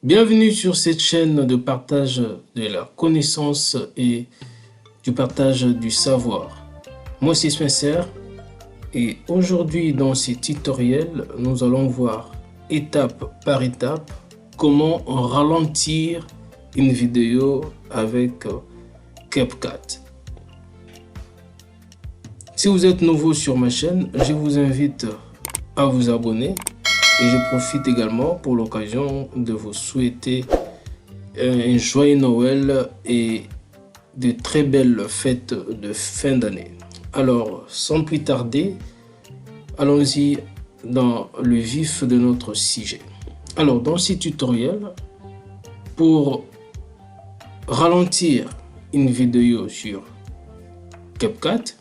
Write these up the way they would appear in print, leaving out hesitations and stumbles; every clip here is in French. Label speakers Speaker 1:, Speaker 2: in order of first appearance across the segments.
Speaker 1: Bienvenue sur cette chaîne de partage de la connaissance et du partage du savoir. Moi c'est Spencer et aujourd'hui dans ce tutoriel, nous allons voir étape par étape comment ralentir une vidéo avec CapCut. Si vous êtes nouveau sur ma chaîne, je vous invite à vous abonner. Et je profite également pour l'occasion de vous souhaiter un joyeux Noël et de très belles fêtes de fin d'année. Alors, sans plus tarder, allons-y dans le vif de notre sujet. Alors, dans ce tutoriel, pour ralentir une vidéo sur CapCut,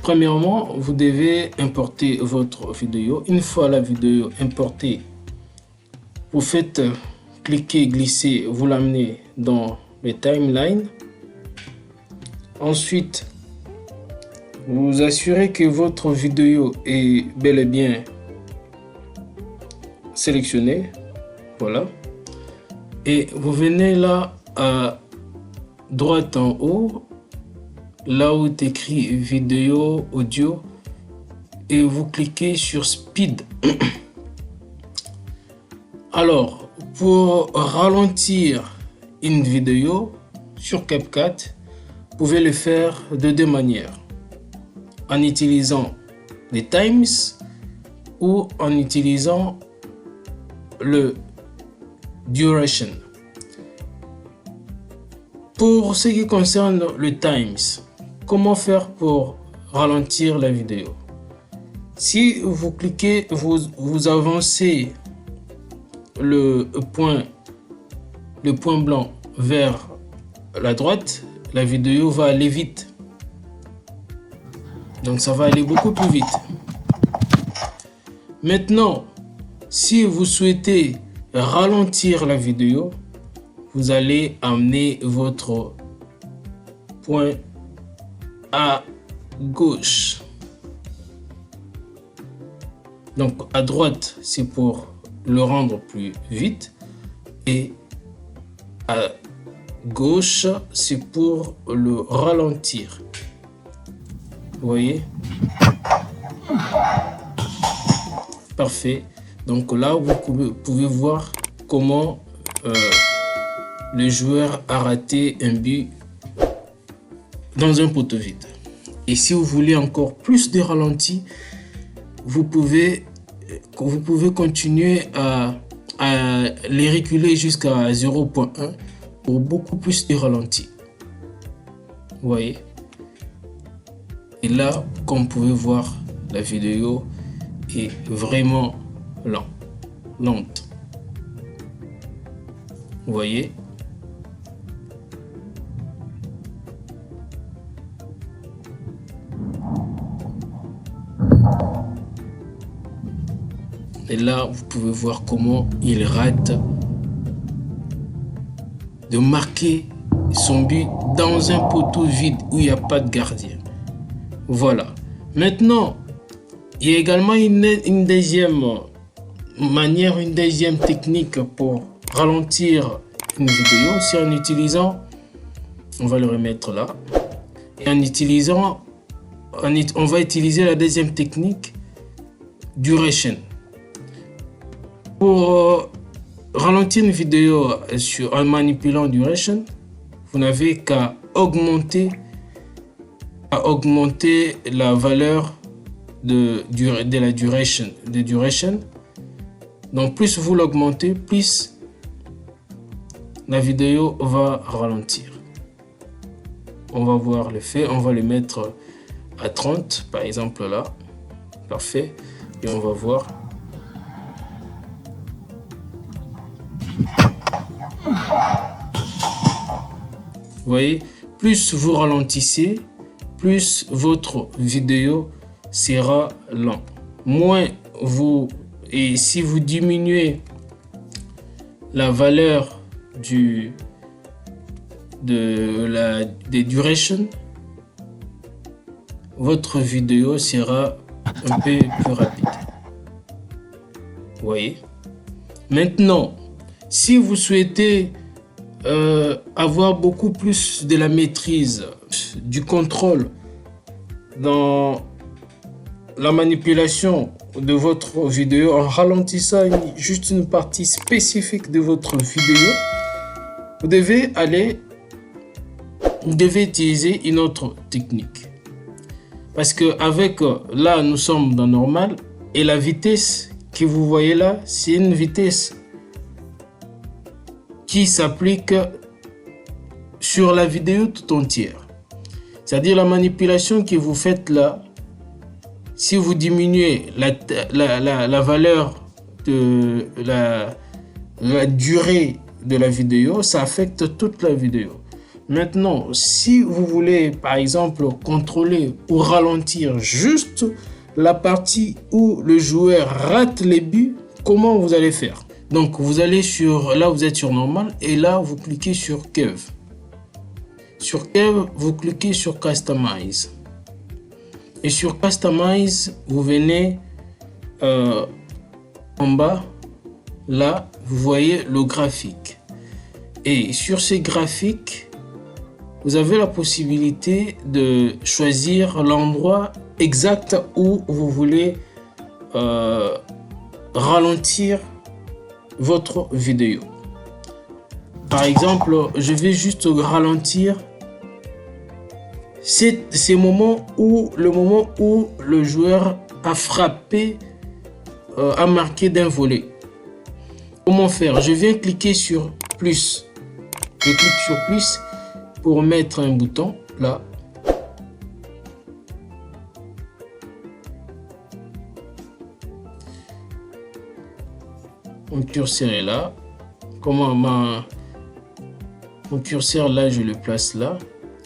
Speaker 1: premièrement, vous devez importer votre vidéo. Une fois la vidéo importée, vous faites cliquer, glisser, vous l'amenez dans les timelines. Ensuite, vous vous assurez que votre vidéo est bel et bien sélectionnée. Voilà. Et vous venez là à droite en haut, là où est écrit vidéo, audio, et vous cliquez sur speed. Alors, pour ralentir une vidéo sur CapCut, vous pouvez le faire de deux manières. En utilisant les times ou en utilisant le duration. Pour ce qui concerne le times, comment faire pour ralentir la vidéo? Si vous cliquez, vous avancez le point blanc vers la droite, la vidéo va aller vite. Donc ça va aller beaucoup plus vite. Maintenant, si vous souhaitez ralentir la vidéo, vous allez amener votre point à gauche. Donc à droite, c'est pour le rendre plus vite et à gauche, c'est pour le ralentir. Vous voyez? Parfait. Donc là, vous pouvez voir comment le joueur a raté un but dans un poteau vide. Et si vous voulez encore plus de ralenti, vous pouvez continuer à les reculer jusqu'à 0.1 pour beaucoup plus de ralenti. Vous voyez? Et là, comme vous pouvez voir, la vidéo est vraiment lente. Vous voyez? Et là, vous pouvez voir comment il rate de marquer son but dans un poteau vide où il n'y a pas de gardien. Voilà. Maintenant, il y a également une deuxième manière, une deuxième technique pour ralentir une vidéo. C'est en utilisant, on va le remettre là, et en utilisant, on va utiliser la deuxième technique, duration. Pour ralentir une vidéo en manipulant duration, vous n'avez qu'à augmenter la valeur de la duration. Donc plus vous l'augmentez, plus la vidéo va ralentir. On va voir l'effet, on va le mettre à 30 par exemple là. Parfait. Et on va voir. Vous voyez, plus vous ralentissez, plus votre vidéo sera lent. Moins vous, et si vous diminuez la valeur des durations, votre vidéo sera un peu plus rapide. Vous voyez? Maintenant, Si vous souhaitez avoir beaucoup plus de la maîtrise, du contrôle dans la manipulation de votre vidéo en ralentissant juste une partie spécifique de votre vidéo, vous devez utiliser une autre technique. Parce que avec là, nous sommes dans normal et la vitesse que vous voyez là, c'est une vitesse qui s'applique sur la vidéo tout entière. C'est-à-dire la manipulation que vous faites là, si vous diminuez la valeur de la durée de la vidéo, ça affecte toute la vidéo. Maintenant, si vous voulez par exemple contrôler ou ralentir juste la partie où le joueur rate les buts, comment vous allez faire? Donc vous allez là vous êtes sur normal et là vous cliquez sur Curve. Sur Curve, vous cliquez sur Customize. Et sur Customize, vous venez en bas, là, vous voyez le graphique. Et sur ces graphiques, vous avez la possibilité de choisir l'endroit exact où vous voulez ralentir votre vidéo. Par exemple, je vais juste ralentir le moment où le joueur a frappé, a marqué d'un volet. Comment faire? Je viens cliquer sur plus. Je clique sur plus pour mettre un bouton là. Mon curseur est là. Comment mon curseur là, je le place là.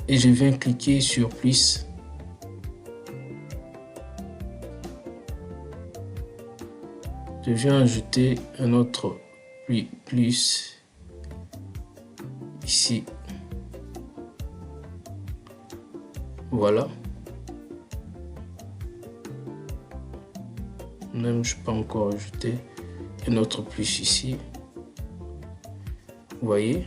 Speaker 1: Et je viens cliquer sur plus. Je viens ajouter un autre plus ici. Voilà. Même je peux encore ajouter un autre plus ici. Vous voyez?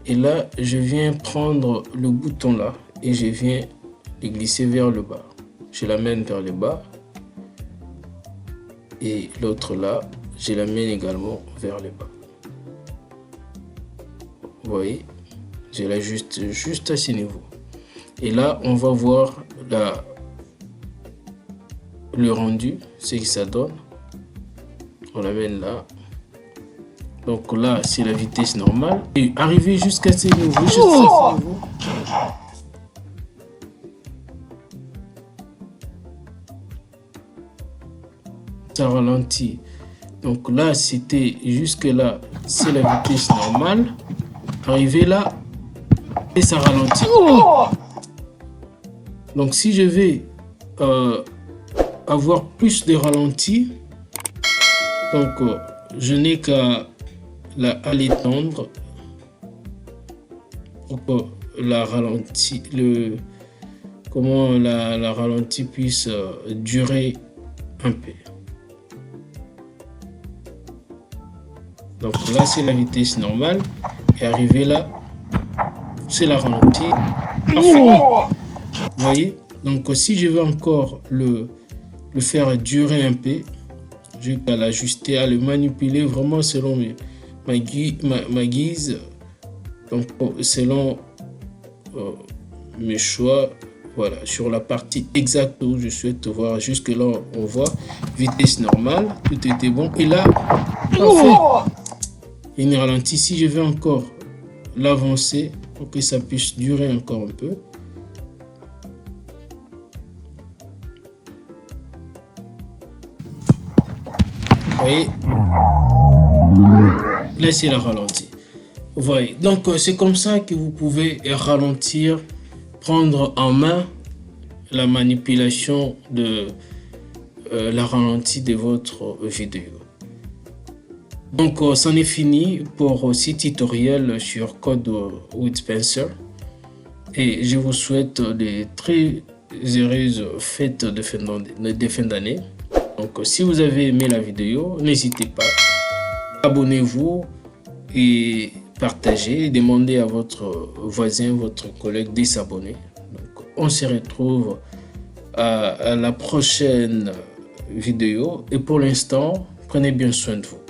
Speaker 1: Et là, je viens prendre le bouton là et je viens le glisser vers le bas. Je l'amène vers le bas. Et l'autre là, je l'amène également vers le bas. Vous voyez? Je l'ajuste juste à ce niveau. Et là, on va voir le rendu, ce que ça donne. On l'amène là. Donc là, c'est la vitesse normale. Et arriver jusqu'à ce niveau. Ça ralentit. Donc là, c'était jusque là, c'est la vitesse normale. Arriver là, et ça ralentit. Donc si je vais avoir plus de ralenti, donc je n'ai qu'à l'étendre pour que la ralenti, la ralenti puisse durer un peu. Donc là c'est la vitesse normale et arrivé là c'est la ralenti. Vous voyez, donc si je veux encore le faire durer un peu, je vais l'ajuster, à le manipuler vraiment selon ma guise, donc selon mes choix. Voilà, sur la partie exacte où je souhaite voir. Jusque là on voit vitesse normale, tout était bon. Et là il ralentit. Si je veux encore l'avancer pour que ça puisse durer encore un peu, vous voyez, là c'est la ralenti. Vous voyez, donc c'est comme ça que vous pouvez ralentir, prendre en main la manipulation de la ralentie de votre vidéo. Donc c'en est fini pour ce tutoriel sur Code with Spencer et je vous souhaite des très heureuses fêtes de fin d'année. Donc si vous avez aimé la vidéo, n'hésitez pas, abonnez-vous, et partagez, et demandez à votre voisin, votre collègue de s'abonner. Donc, on se retrouve à la prochaine vidéo et pour l'instant, prenez bien soin de vous.